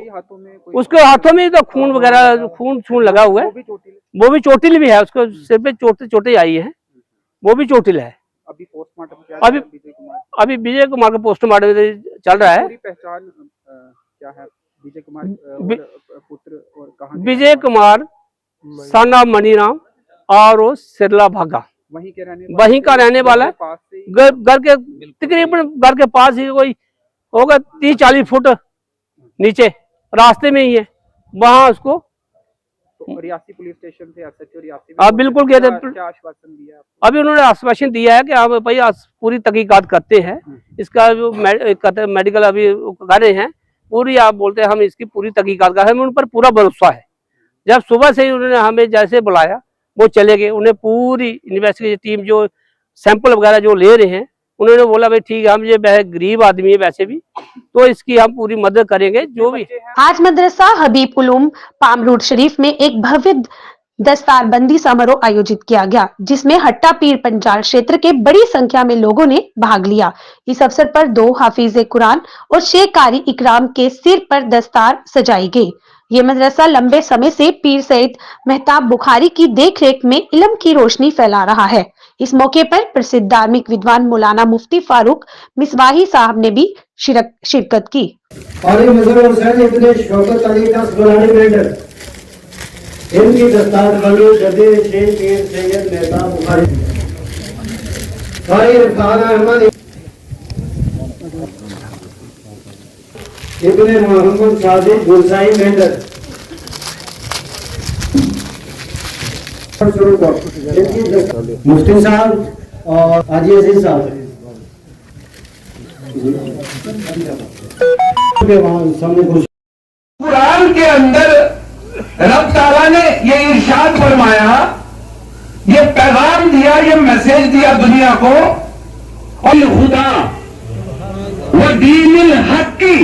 उसके हाथों में तो खून वगैरह खून लगा हुआ है, वो भी चोटिल भी है, उसको सिर पे चोटें आई है, वो भी चोटिल है। अभी पोस्टमार्टम अभी विजय कुमार का पोस्टमार्टम चल रहा है। पहचान क्या है विजय कुमार पुत्र और कहां? विजय कुमार सन ऑफ मणिराम और वो सिरला भागा वहीं का रहने वाला है। घर के तकरीबन घर के पास ही कोई होगा 30-40 फुट नीचे रास्ते में ही है, वहां उसको रियासी पुलिस स्टेशन से एसएचओ रियासी आप बिल्कुल कहते हैं। क्या आश्वासन दिया? अभी उन्होंने आश्वासन दिया है कि आप भाई पूरी तहकीकात करते हैं, इसका जो मेडिकल अभी कर रहे हैं पूरी, आप बोलते हैं हम इसकी पूरी तहकीकात कर, हमें उन पर पूरा भरोसा है। जब सुबह से ही उन्होंने हमें जैसे बुलाया वो चले गए। उन्हें पूरी इन्वेस्टिगेशन टीम जो सैंपल वगैरह जो ले रहे हैं, उन्होंने बोला भाई ठीक है, हम ये गरीब आदमी है वैसे भी, तो इसकी हम पूरी मदद करेंगे जो भी। आज मदरसा हबीब उलूम पामरूड शरीफ में एक भव्य दस्तारबंदी समारोह आयोजित किया गया, जिसमें हट्टा पीर पंचाल क्षेत्र के बड़ी संख्या में लोगों ने भाग लिया। इस अवसर पर 2 हाफिज कुरान और शेख कारी इकराम के सिर पर दस्तार सजाई गई। ये मदरसा लंबे समय से पीर सैयद मेहताब बुखारी की देखरेख में इल्म की रोशनी फैला रहा है। इस मौके पर प्रसिद्ध धार्मिक विद्वान मौलाना मुफ्ती फारूक मिसबाही साहब ने भी शिरकत की। इनकी दस्तार बंदी गदे शेख पीर सैयद मेहताब बुखारी कारी इरफान अहमद इब्ने मोहम्मद सादिक गुलसाई मेंढर मुफ्ती साहब और हाजी अजीज साहब कुरान के अंदर रब ताला ने ये इरशाद फरमाया, ये पैगाम दिया, ये मैसेज दिया दुनिया को, और खुदा वो दीनिल हक़ी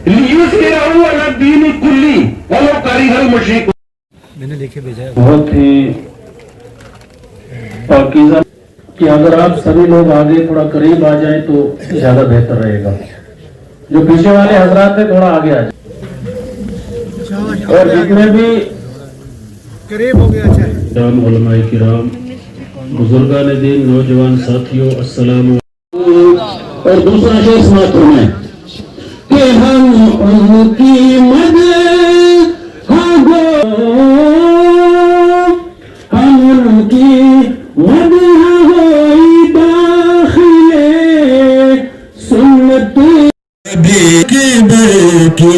लियुज़हिरहु अला दीनि कुल्ली वलो करिहल मुशरिकून। मैंने लिखे भेजा है। बहुत ही पाकीज़ा कि अगर आप सभी लोग आगे थोड़ा करीब आ जाए तो ज्यादा बेहतर रहेगा। जो पीछे वाले हजरात है थोड़ा आगे आ जाए, और जितने भी करीब हो गया उलमाए किराम, बुजुर्गान दीन, नौजवान साथियों, अस्सलाम। और दूसरा शेर सुनाता हूं मैं कि हम उनकी मदद, हम उनकी मदद होई दाखिले सुन्नत के बैठे,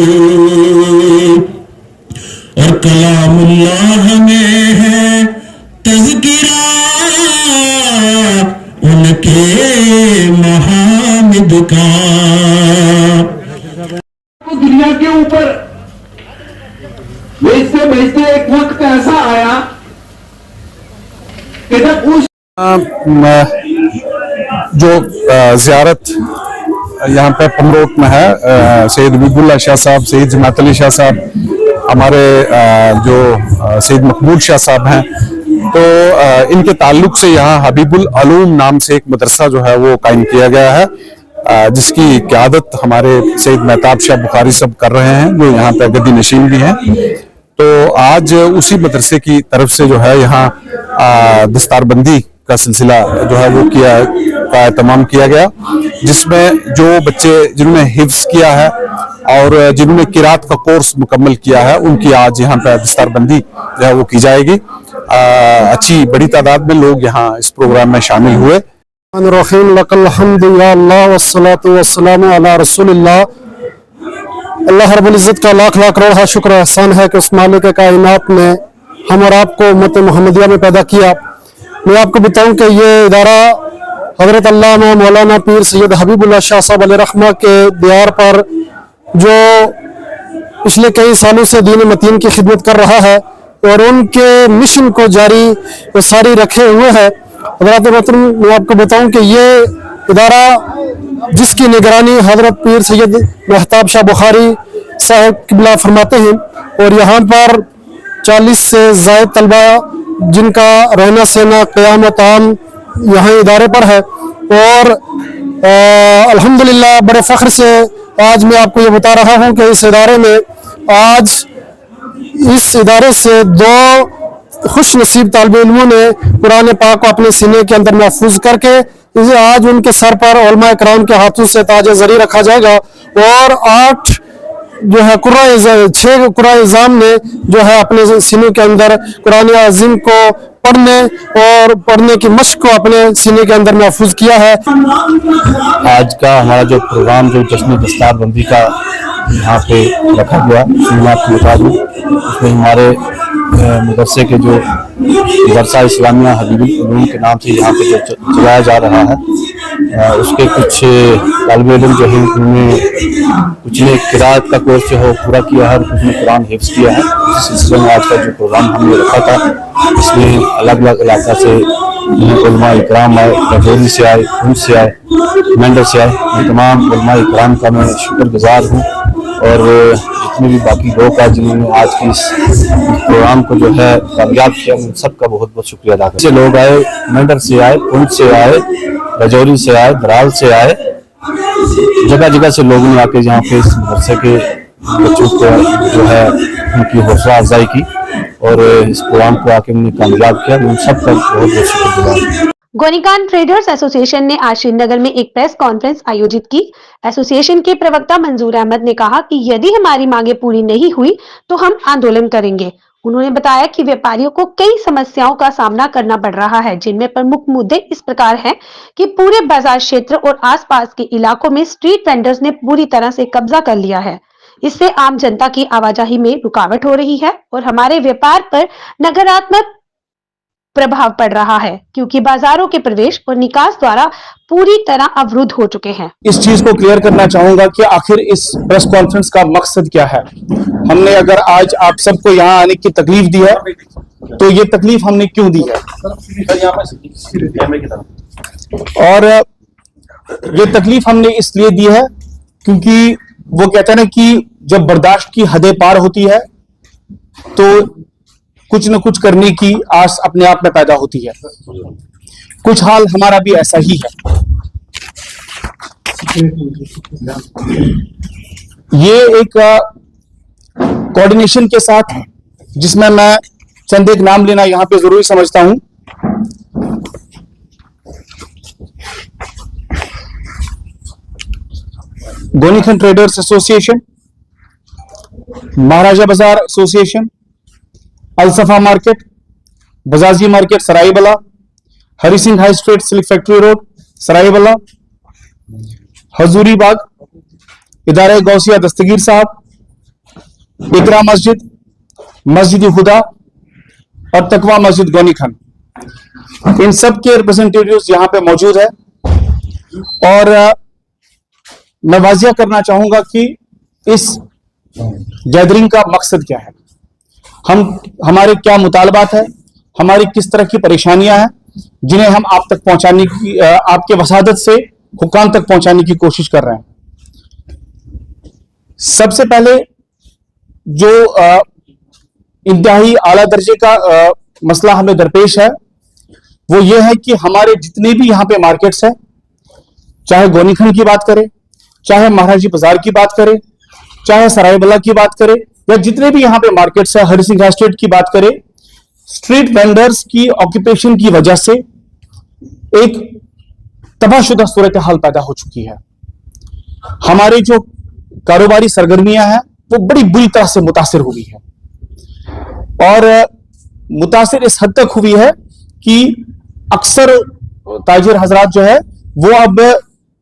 और कलामुल्लाह में है तज़किरा उनके महामिद का। दुनिया के ऊपर भेजते भेजते एक वक्त ऐसा आया कि जब उस जो ज़ियारत यहाँ पे पमरोट में है, सैयद हबीबुल्लाह शाह साहब, सैयद जमात अली शाह साहब, हमारे जो सैयद मकबूल शाह साहब हैं, तो इनके ताल्लुक से यहाँ हबीबुल अलूम नाम से एक मदरसा जो है वो कायम किया गया है, जिसकी क़यादत हमारे सैयद मेहताब शाह बुखारी साहब कर रहे हैं, जो यहाँ पे गद्दी नशीन भी हैं। तो आज उसी मदरसे की तरफ से जो है यहाँ दस्तारबंदी का सिलसिला जो है वो का तमाम किया गया, जिसमें जो बच्चे जिन्होंने हिफ्स किया है और जिन्होंने किरात का कोर्स मुकम्मल किया है, उनकी आज यहाँ पे दस्तारबंदी जो है वो की जाएगी। अच्छी बड़ी तादाद में लोग यहाँ इस प्रोग्राम में शामिल हुए। अल्लाह रब्बुल इज़्ज़त का लाख लाख करोड़ शुक्र एहसान है कि उस मालिक कायनात ने हम और आपको उम्मत मुहम्मदिया में पैदा किया। मैं आपको बताऊं कि ये इदारा हज़रत अल्लामा मौलाना पीर सैयद हबीबुल्लाह शाह साहब अलैहिर्रहमा के दीवार पर जो पिछले कई सालों से दीन मतीन की खिदमत कर रहा है और उनके मिशन को जारी सारी रखे हुए है। हज़रत मोहतरम, मैं आपको बताऊं कि ये इदारा जिसकी निगरानी हज़रत पीर सैयद मेहताब शाह बुखारी साहब किबला फरमाते हैं, और यहाँ पर 40 से ज़ायद तलबा जिनका रहना सहना क़याम ताम यहाँ इदारे पर है। और अल्हम्दुलिल्लाह बड़े फ़ख्र से आज मैं आपको ये बता रहा हूँ कि इस इदारे में आज इस इदारे से 2 खुश नसीब तालिब इल्मों ने कुरान पाक को अपने सीने के अंदर महफूज करके इसे आज उनके सर पर उलमा कराम के हाथों से ताज जरी रखा जाएगा। और 8 जो है 6 कुरान इज़ाम ने जो है अपने सीने के अंदर कुरान अज़ीम को पढ़ने की मश्क को अपने सीने के अंदर महफूज किया है। आज का हमारा जो प्रोग्राम जो जश्न दस्तारबंदी का यहाँ पे रखा गया सुन्नत के मुताबिक, उसमें हमारे मदरसे के जो मदरसा इस्लामिया हबीबुल उलूम के नाम से यहाँ पे जो चलाया जा रहा है, उसके कुछ तालिब इल्म जो है उन्होंने कुछ ने किरात का कोर्स जो है पूरा किया है, कुछ ने कुरान हिफ्ज़ किया है। इस सिलसिले में आज का जो प्रोग्राम हमने रखा था, इसमें अलग अलग इलाका से उलमा इकराम आए, रजौरी से आए, खून से आए, मेंढर से आए। तमाम उलमा इकराम का मैं शुक्रगुजार हूँ, और जितने भी बाकी लोग हैं जिन्होंने आज की इस प्रोग्राम को जो है कामयाब किया, उन सबका बहुत बहुत शुक्रिया अदा करते हैं। लोग आए, मेंढर से आए, खून से आए, रजौरी से आए, दराल से आए, जगह जगह से लोगों ने आके यहाँ पे इस मदरसे के बच्चों को जो है उनकी हौसला अफजाई की और इस प्रोग्राम को आके उन्हें कामयाब किया। उन सबका बहुत बहुत शुक्रगुजार। गोनीकान ट्रेडर्स एसोसिएशन ने आज श्रीनगर में एक प्रेस कॉन्फ्रेंस आयोजित की। एसोसिएशन के प्रवक्ता मंजूर अहमद ने कहा कि यदि हमारी मांगे पूरी नहीं हुई तो हम आंदोलन करेंगे। उन्होंने बताया कि व्यापारियों को कई समस्याओं का सामना करना पड़ रहा है, जिनमें प्रमुख मुद्दे इस प्रकार हैं कि पूरे बाजार क्षेत्र और आसपास के इलाकों में स्ट्रीट वेंडर्स ने पूरी तरह से कब्जा कर लिया है। इससे आम जनता की आवाजाही में रुकावट हो रही है और हमारे व्यापार पर नकारात्मक प्रभाव पड़ रहा है, क्योंकि बाजारों के प्रवेश और निकास द्वारा पूरी तरह अवरुद्ध हो चुके हैं। इस चीज को क्लियर करना चाहूंगा कि आखिर इस प्रेस कॉन्फ्रेंस का मकसद क्या है। हमने अगर आज आप सबको यहाँ आने की तकलीफ दी है तो ये तकलीफ हमने क्यों दी है, और ये तकलीफ हमने इसलिए दी है क्योंकि वो कहते हैं ना कि जब बर्दाश्त की हदें पार होती है तो कुछ न कुछ करने की आस अपने आप में पैदा होती है। कुछ हाल हमारा भी ऐसा ही है। ये एक कोऑर्डिनेशन के साथ, जिसमें मैं चंद एक नाम लेना यहां पे जरूरी समझता हूं। गोनीखंड traders association, Maharaja Bazaar association, Alsafa market, Bajaji market Saraibala, Hari Singh high street silk factory road Saraibala, Hazuri Bagh, इदारे गौसिया दस्तगीर साहब, इकरा मस्जिद, मस्जिद हुदा और तकवा मस्जिद गोनीखंड, इन सब के रिप्रेजेंटेटिव्स यहां पे मौजूद है। और मैं वाजिया करना चाहूंगा कि इस गैदरिंग का मकसद क्या है, हमारे क्या मुतालबात है, हमारी किस तरह की परेशानियां हैं जिन्हें हम आप तक पहुंचाने की, आपके वसादत से हुकाम तक पहुंचाने की कोशिश कर रहे हैं। सबसे पहले जो इंतहाई आला दर्जे का मसला हमें दरपेश है वो ये है कि हमारे जितने भी यहाँ पे मार्केट्स हैं, चाहे गोनीखंड की बात करें, चाहे महाराजी बाजार की बात करें, चाहे सरायबला की बात करें, या जितने भी यहाँ पे मार्केट्स है, हरि सिंह स्ट्रीट की बात करें, स्ट्रीट वेंडर्स की ऑक्यूपेशन की वजह से एक तबाहशुदा सूरत हाल पैदा हो चुकी है। हमारे जो कारोबारी सरगर्मियां हैं वो बड़ी बुरी तरह से मुतासिर हुई है, और मुतासिर इस हद तक हुई है कि अक्सर ताजिर हजरात जो है वो अब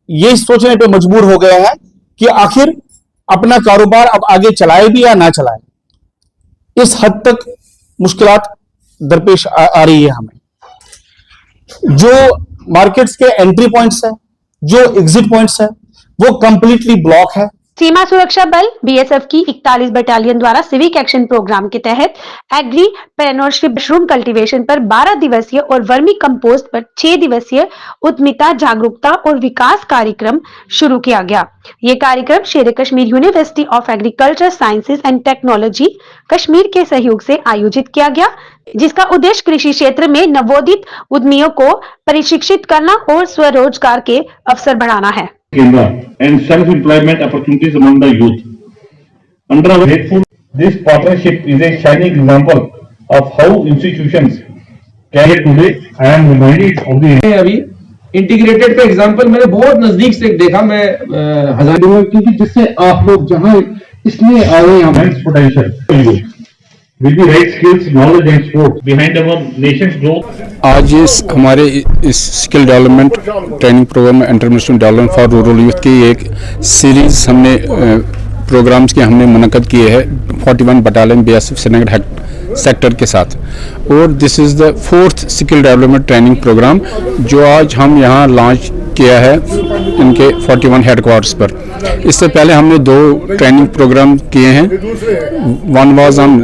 ये सोचने पे मजबूर हो गए हैं कि आखिर अपना कारोबार अब आगे चलाए भी या ना चलाए। इस हद तक मुश्किलात दरपेश आ रही है हमें। जो मार्केट्स के एंट्री पॉइंट्स है, जो एग्जिट पॉइंट्स है, वो कंप्लीटली ब्लॉक है। सीमा सुरक्षा बल बीएसएफ की 41 बटालियन द्वारा सिविक एक्शन प्रोग्राम के तहत एग्रीप्रेन्योरशिप मशरूम कल्टीवेशन पर 12 दिवसीय और वर्मी कंपोस्ट पर 6 दिवसीय उद्यमिता जागरूकता और विकास कार्यक्रम शुरू किया गया। ये कार्यक्रम शेर Kashmir university of agriculture sciences and technology Kashmir के सहयोग से आयोजित किया गया, जिसका उद्देश्य कृषि क्षेत्र में नवोदित उद्यमियों को प्रशिक्षित करना और स्वरोजगार के अवसर बढ़ाना है। And self-employment opportunities among the youth. Under our grateful, this partnership is a shining example of how institutions can today. I am reminded of the अभी इंटीग्रेटेड का एग्जांपल मैंने बहुत नजदीक से देखा, मैं हजार क्योंकि जिससे आप लोग जहां इसमें आए हैं immense potential with the right skills, knowledge and support behind our nation's growth. आज हमारे इस skill development training program entrepreneurship development for rural youth की एक सीरीज हमने प्रोग्राम्स के हमने मुनक़द किए हैं 41 बटालियन बीएसएफ श्रीनगर सेक्टर के साथ, और this is the 4th skill development training program जो आज हम यहाँ लॉन्च किया है इनके 41 हेडक्वार्टर्स पर। इससे पहले हमने 2 ट्रेनिंग प्रोग्राम किए हैं, one was on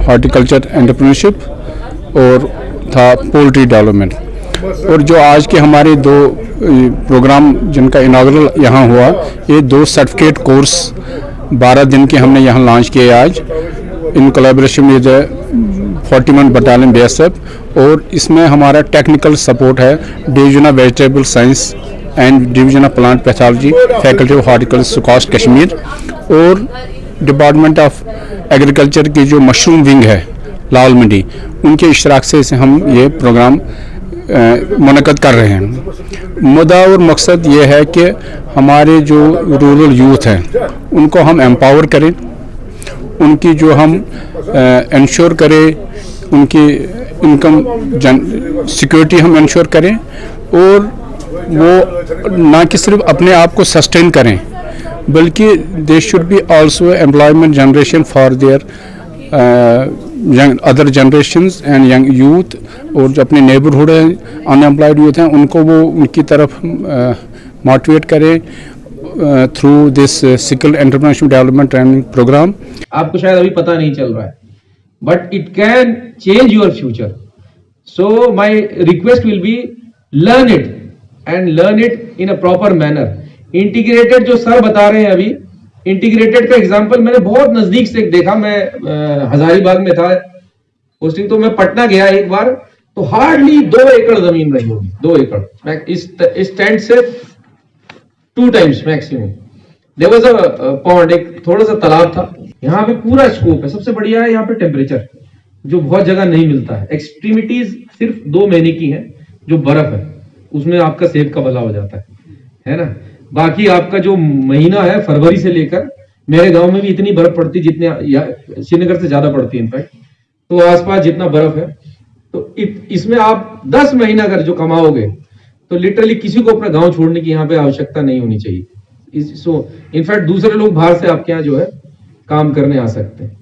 horticulture entrepreneurship और था पोल्ट्री डेवलपमेंट, और जो आज के हमारे 2 प्रोग्राम जिनका इनागुरल यहाँ हुआ, ये 2 सर्टिफिकेट कोर्स 12 दिन के हमने यहाँ लॉन्च किए आज in collaboration with 41 battalion BSF, और इसमें हमारा टेक्निकल सपोर्ट है division of vegetable science and division of plant pathology faculty of horticulture SKUAST Kashmir और डिपार्टमेंट ऑफ एग्रीकल्चर की जो मशरूम विंग है लाल मंडी, उनके इश्तराक से हम ये प्रोग्राम मुनक़द कर रहे हैं। मुद्दा और मकसद ये है कि हमारे जो रूरल यूथ हैं उनको हम एम्पावर करें, उनकी जो हम इंश्योर करें, उनकी इनकम सिक्योरिटी हम इंश्योर करें और वो ना कि सिर्फ अपने आप को सस्टेन करें बल्कि they should be also employment generation for their other generations and young youth, और जो अपने नेबरहुड है अनएम्प्लॉयड यूथ हैं उनको वो उनकी तरफ मोटिवेट करें through this skill entrepreneurship development training program. आपको शायद अभी पता नहीं चल रहा है, but it can change your future. So my request will be learn it and learn it in a proper manner. Integrated जो सर बता रहे हैं अभी, इंटीग्रेटेड का एग्जांपल मैंने बहुत नजदीक से देखा। मैं हजारीबाग में था पोस्टिंग, तो मैं पटना गया एक बार, तो हार्डली 2 एकड़ जमीन रही होगी, 2 एकड़ इस टेंट से 2 times maximum. There was a pond, एक थोड़ा सा तालाब था। यहाँ पे पूरा स्कोप है। सबसे बढ़िया है यहाँ पे टेम्परेचर, जो बहुत जगह नहीं मिलता है। एक्सट्रीमिटीज सिर्फ 2 महीने की है, जो बर्फ है उसमें आपका सेब का भला हो जाता है ना। बाकी आपका जो महीना है फरवरी से लेकर, मेरे गांव में भी इतनी बर्फ पड़ती जितने श्रीनगर से ज्यादा पड़ती है इनफैक्ट, तो आसपास जितना बर्फ है, तो इसमें आप 10 महीना अगर जो कमाओगे तो लिटरली किसी को अपना गांव छोड़ने की यहाँ पे आवश्यकता नहीं होनी चाहिए। सो इनफैक्ट दूसरे लोग बाहर से आपके यहाँ जो है काम करने आ सकते हैं।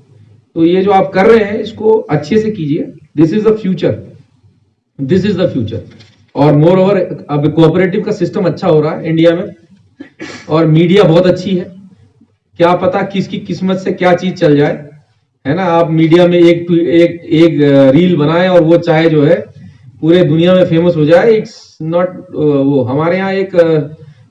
तो ये जो आप कर रहे हैं इसको अच्छे से कीजिए। This is the future, this is the future. और मोर ओवर अब कोऑपरेटिव का सिस्टम अच्छा हो रहा है इंडिया में, और मीडिया बहुत अच्छी है। क्या पता किसकी किस्मत से क्या चीज चल जाए, है ना। आप मीडिया में एक रील बनाए और वो चाहे जो है पूरे दुनिया में फेमस हो जाए। इट्स नॉट वो हमारे यहाँ एक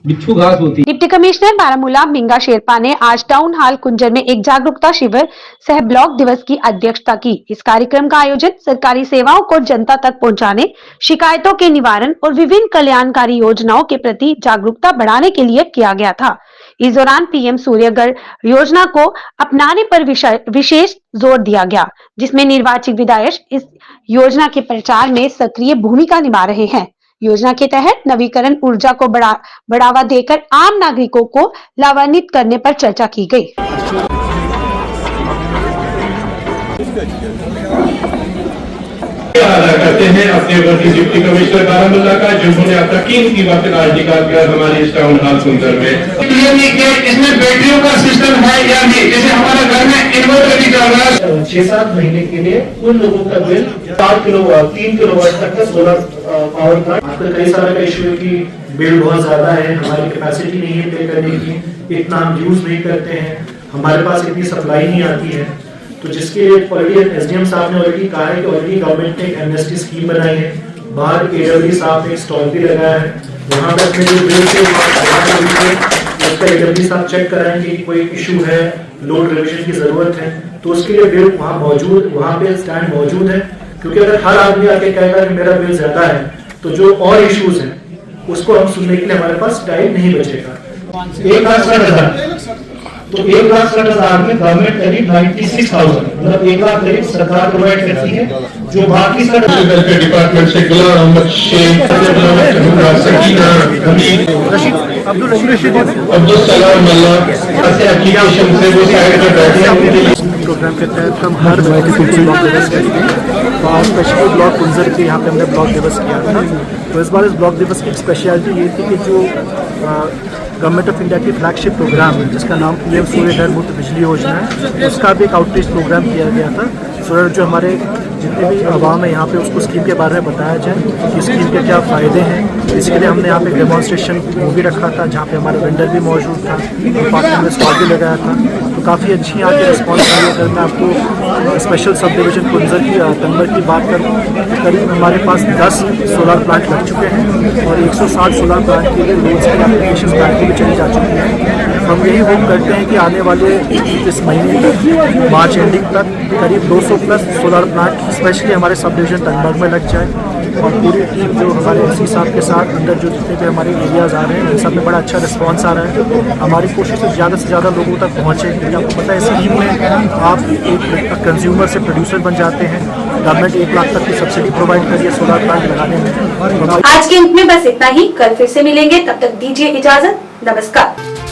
बिच्छू घास होती है। डिप्टी कमिश्नर बारामूला मिंगा शेरपा ने आज टाउन हॉल कुंजर में एक जागरूकता शिविर सह ब्लॉक दिवस की अध्यक्षता की। इस कार्यक्रम का आयोजन सरकारी सेवाओं को जनता तक पहुंचाने, शिकायतों के निवारण और विभिन्न कल्याणकारी योजनाओं के प्रति जागरूकता बढ़ाने के लिए किया गया था। इस दौरान पीएम सूर्यघर योजना को अपनाने पर विशेष जोर दिया गया, जिसमें निर्वाचित विधायक इस योजना के प्रचार में सक्रिय भूमिका निभा रहे हैं। योजना के तहत नवीकरण ऊर्जा को बढ़ावा देकर आम नागरिकों को लाभान्वित करने पर चर्चा की गई। करते हैं अपने वर्दी डिप्टी कमिश्नर बारामूला का, जिन्होंने अपना कीमती वक्त आज निकाल कर हमारे इस टाउन हॉल सुंदर में इसमें बैटरियों का सिस्टम है या नहीं। जैसे हमारे घर में इन्वर्टर भी चल रहा है। 6-7 महीने के लिए उन लोगों का बिल 3 किलोवाट तक का सोलर पावर प्लांट। आजकल कई सारे का इश्यू है कि बिल बहुत ज्यादा है, हमारी कैपेसिटी नहीं है पे करने की, इतना हम यूज नहीं करते हैं, हमारे पास इतनी सप्लाई नहीं आती है। तो जिसके लिए ऑलरेडी एसडीएम साहब ने ऑलरेडी कहा है कि ऑलरेडी गवर्नमेंट ने एमएसटी स्कीम बनाई है। बाहर एडब्ल्यू साहब ने स्टॉल भी लगाया है, वहाँ पर अपने जो बिल से उसका एडब्ल्यू साहब चेक कराएंगे कि कोई इशू है, लोड रिविजन की जरूरत है, तो उसके लिए बिल वहाँ पे स्टैंड मौजूद है। क्योंकि अगर हर आदमी आके कहेगा कि मेरा बिल ज्यादा है, तो जो और इश्यूज हैं उसको हम सुनने के लिए हमारे पास टाइम नहीं बचेगा। 1,60,000 तो 1,60,000 में गवर्नमेंट करीब 96,000, मतलब 1 लाख करीब सरकार प्रोवाइड करती है। जो बाकी वेलफेयर डिपार्टमेंट से गुलाम अहमद शेख, सकीना, अब्दुल सलाम अल्लाह एप्लीकेशन से वो साइड पर बैठे हैं। प्रोग्राम के तहत हम हर ब्लॉक दिवस करते हैं। तो आज स्पेशली ब्लॉक कुंजर के यहाँ पे हमने ब्लॉक दिवस किया था। तो इस बार इस ब्लॉक दिवस की स्पेशलिटी ये थी कि जो गवर्नमेंट ऑफ इंडिया की फ्लैगशिप प्रोग्राम है जिसका नाम पीएम सूर्यघर मुफ्त बिजली योजना है, उसका भी एक आउटरीच प्रोग्राम किया गया था। सो जो हमारे जितने भी आवाम है यहाँ पे उसको स्कीम के बारे में बताया जाए कि स्कीम के क्या फ़ायदे हैं। इसके लिए हमने यहाँ पे डेमोन्स्ट्रेशन वो भी रखा था जहाँ पे हमारा वेंडर भी मौजूद था, पार्टनर ने स्टॉल भी लगाया था। तो काफ़ी अच्छी यहाँ की रिस्पॉन्स आई। अगर मैं आपको स्पेशल सब डिवीजन कुंजर की तंबर की बात करूँ, करीब हमारे पास 10 सोलर प्लांट लग चुके हैं और 160 सोलर प्लांट के लिए लोन्स की एप्लीकेशन बैंक भी चली जा चुकी हैं। हम यही होप करते हैं कि आने वाले इस महीने तक, मार्च एंडिंग तक, करीब 200 प्लस सोलर प्लांट स्पेशली हमारे सब डिवीजन टंगबर्ग में लग जाए। और पूरी टीम जो हमारे एससी साहब के साथ अंदर जो जितने भी हमारे एरियाज़ आ रहे हैं, इन सब में बड़ा अच्छा रिस्पांस आ रहा है। हमारी कोशिश है ज़्यादा से ज़्यादा लोगों तक पहुँचे, क्योंकि आपको पता है स्कीम में आप एक कंज्यूमर से प्रोड्यूसर बन जाते हैं। गवर्नमेंट 1 लाख तक की सब्सिडी प्रोवाइड कर रही है सोलर प्लांट लगाने में। आज के अंत में बस इतना ही। कल फिर से मिलेंगे, तब तक दीजिए इजाजत। नमस्कार।